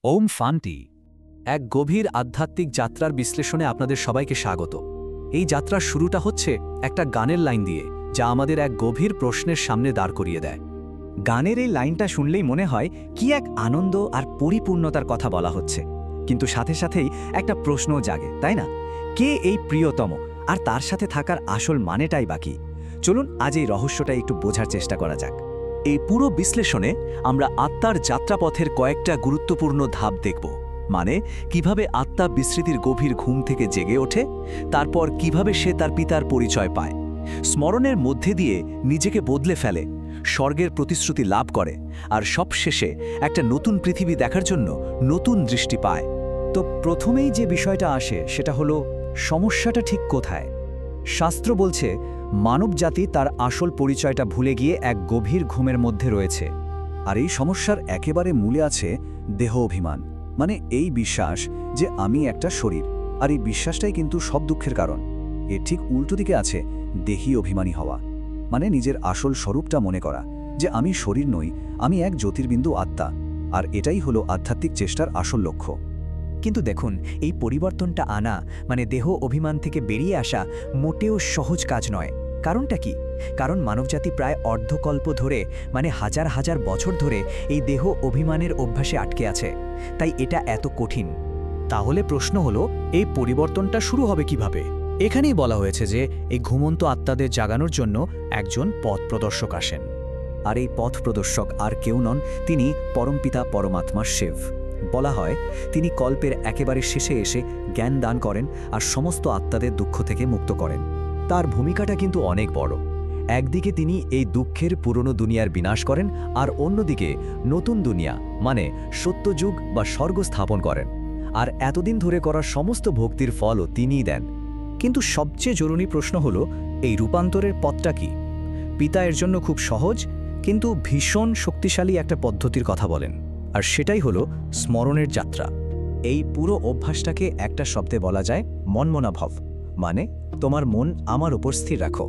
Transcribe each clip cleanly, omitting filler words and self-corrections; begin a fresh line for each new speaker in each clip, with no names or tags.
ওম শান্তি। এক গভীর আধ্যাত্মিক যাত্রার বিশ্লেষণে আপনাদের সবাইকে স্বাগত। এই যাত্রার শুরুটা হচ্ছে একটা গানের লাইন দিয়ে, যা আমাদের এক গভীর প্রশ্নের সামনে দাঁড় করিয়ে দেয়।
গানের এই লাইনটা শুনলেই মনে হয় কি এক আনন্দ আর পরিপূর্ণতার কথা বলা হচ্ছে, কিন্তু সাথে সাথেই একটা প্রশ্নও জাগে, তাই না? কে এই প্রিয়তম, আর তার সাথে থাকার আসল মানেটাই বাকি। চলুন আজ এই রহস্যটা একটু বোঝার চেষ্টা করা যাক।
এই পুরো বিশ্লেষণে আমরা আত্মার যাত্রাপথের কয়েকটা গুরুত্বপূর্ণ ধাপ দেখব। মানে কিভাবে আত্মা বিস্মৃতির গভীর ঘুম থেকে জেগে ওঠে, তারপর কিভাবে সে তার পিতার পরিচয় পায়, স্মরণের মধ্যে দিয়ে নিজেকে বদলে ফেলে, স্বর্গের প্রতিশ্রুতি লাভ করে, আর সবশেষে একটা নতুন পৃথিবী দেখার জন্য নতুন দৃষ্টি পায়।
তো প্রথমেই যে বিষয়টা আসে সেটা হলো সমস্যাটা ঠিক কোথায়। শাস্ত্র বলছে মানবজাতি তার আসল পরিচয়টা ভুলে গিয়ে এক গভীর ঘুমের মধ্যে রয়েছে।
আর এই সমস্যার একেবারে মূলে আছে দেহ অভিমান, মানে এই বিশ্বাস যে আমি একটা শরীর। আর এই বিশ্বাসটাই কিন্তু সব দুঃখের কারণ। এর ঠিক উল্টো দিকে আছে দেহী অভিমানী হওয়া, মানে নিজের আসল স্বরূপটা মনে করা যে আমি শরীর নই, আমি এক জ্যোতির্বিন্দু আত্মা। আর এটাই হলো আধ্যাত্মিক চেষ্টার আসল লক্ষ্য।
কিন্তু দেখুন, এই পরিবর্তনটা আনা, মানে দেহ অভিমান থেকে বেরিয়ে আসা, মোটেও সহজ কাজ নয়। কারণটা কি? কারণ মানবজাতি প্রায় অর্ধকল্প ধরে, মানে হাজার হাজার বছর ধরে এই দেহ অভিমানের অভ্যাসে আটকে আছে। তাই এটা এত কঠিন।
তাহলে প্রশ্ন হলো, এই পরিবর্তনটা শুরু হবে কিভাবে? এখানেই বলা হয়েছে যে এই ঘুমন্ত আত্মাদের জাগানোর জন্য একজন পথ প্রদর্শক আসেন।
আর এই পথ প্রদর্শক আর কেউ নন, তিনি পরমপিতা পরমাত্মা শিব। বলা হয় তিনি কল্পের একেবারে শেষে এসে জ্ঞান দান করেন আর সমস্ত আত্মাদের দুঃখ থেকে মুক্ত করেন। তার ভূমিকাটা কিন্তু অনেক বড়। একদিকে তিনি এই দুঃখের পুরনো দুনিয়ার বিনাশ করেন, আর অন্যদিকে নতুন দুনিয়া, মানে সত্যযুগ বা স্বর্গ স্থাপন করেন। আর এতদিন ধরে করা সমস্ত ভক্তির ফলও তিনিই দেন।
কিন্তু সবচেয়ে জরুরি প্রশ্ন হলো, এই রূপান্তরের পথটা কি? পিতা এর জন্য খুব সহজ কিন্তু ভীষণ শক্তিশালী একটা পদ্ধতির কথা বলেন, আর সেটাই হলো স্মরণের যাত্রা।
এই পুরো অভ্যাসটাকে একটা শব্দে বলা যায় মনমনাভব, মানে তোমার মন আমার উপর স্থির রাখো।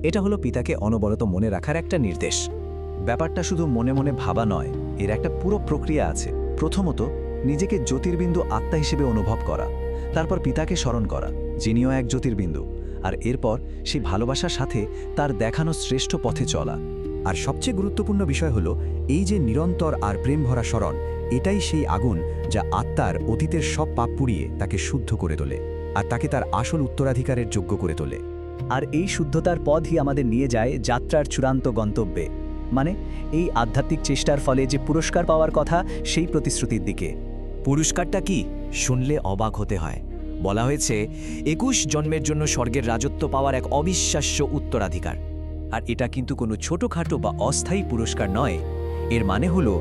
এটা হলো পিতাকে অনবরত মনে রাখার একটা নির্দেশ। ব্যাপারটা শুধু মনে মনে ভাবা নয়, এর একটা পুরো প্রক্রিয়া আছে। প্রথমত নিজেকে জ্যোতির্বিন্দু আত্মা হিসেবে অনুভব করা, তারপর পিতাকে স্মরণ করা, যিনিও এক জ্যোতির্বিন্দু, আর এরপর সেই ভালোবাসার সাথে তার দেখানো শ্রেষ্ঠ পথে চলা। আর সবচেয়ে গুরুত্বপূর্ণ বিষয় হলো এই যে নিরন্তর আর প্রেম ভরা স্মরণ, এটাই সেই আগুন যা আত্মার অতীতের সব পাপ পুড়িয়ে তাকে শুদ্ধ করে তোলে আর তাকে তার আসল উত্তরাধিকারের যোগ্য করে তোলে।
আর এই শুদ্ধতার পথই আমাদের নিয়ে যায় যাত্রার চূড়ান্ত গন্তব্যে, মানে এই আধ্যাত্মিক চেষ্টার ফলে যে পুরস্কার পাওয়ার কথা, সেই প্রতিশ্রুতির দিকে।
পুরস্কারটা কি? শুনলে অবাক হতে হয়। বলা হয়েছে 21 জন্মের জন্য স্বর্গের রাজত্ব পাওয়ার এক অবিশ্বাস্য উত্তরাধিকার। আর এটা কিন্তু কোনো ছোটখাটো বা অস্থায়ী পুরস্কার নয়। এর মানে হলো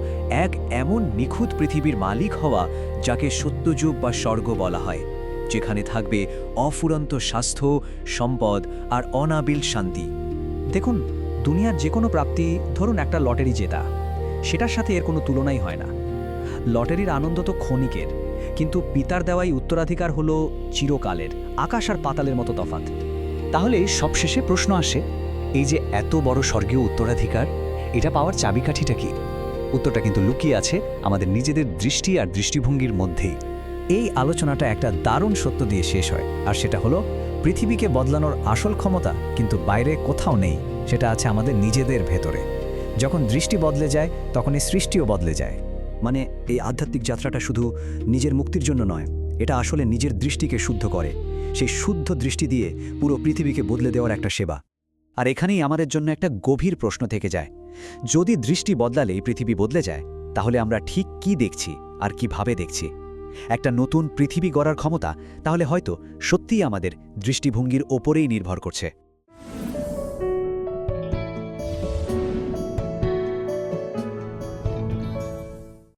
এক এমন নিখুঁত পৃথিবীর মালিক হওয়া, যাকে সত্যযুগ বা স্বর্গ বলা হয়, যেখানে থাকবে অফুরন্ত স্বাস্থ্য, সম্পদ আর অনাবিল শান্তি।
দেখুন, দুনিয়ার যে কোনো প্রাপ্তি, ধরুন একটা লটারি জেতা, সেটার সাথে এর কোনো তুলনাই হয় না। লটারির আনন্দ তো ক্ষণিকের, কিন্তু পিতার দেওয়াই উত্তরাধিকার হলো চিরকালের, আকাশ আর পাতালের মতো তফাৎ। তাহলে সবশেষে প্রশ্ন আসে, এই যে এত বড় স্বর্গীয় উত্তরাধিকার, এটা পাওয়ার চাবিকাঠিটা কি? উত্তরটা কিন্তু লুকিয়ে আছে আমাদের নিজেদের দৃষ্টি আর দৃষ্টিভঙ্গির মধ্যেই। এই আলোচনাটা একটা দারুণ সত্য দিয়ে শেষ হয়, আর সেটা হলো পৃথিবীকে বদলানোর আসল ক্ষমতা কিন্তু বাইরে কোথাও নেই, সেটা আছে আমাদের নিজেদের ভেতরে। যখন দৃষ্টি বদলে যায়, তখন এই সৃষ্টিও বদলে যায়।
মানে এই আধ্যাত্মিক যাত্রাটা শুধু নিজের মুক্তির জন্য নয়, এটা আসলে নিজের দৃষ্টিকে শুদ্ধ করে। সেই শুদ্ধ দৃষ্টি দিয়ে পুরো পৃথিবীকে বদলে দেওয়ার একটা সেবা। আর এখানেই আমাদের জন্য একটা গভীর প্রশ্ন থেকে যায়, যদি দৃষ্টি বদলালে এই পৃথিবী বদলে যায়, তাহলে আমরা ঠিক কি দেখছি আর কিভাবে দেখছি? একটা নতুন পৃথিবী গড়ার ক্ষমতা তাহলে হয়তো সত্যিই আমাদের দৃষ্টিভঙ্গির ওপরেই নির্ভর করছে।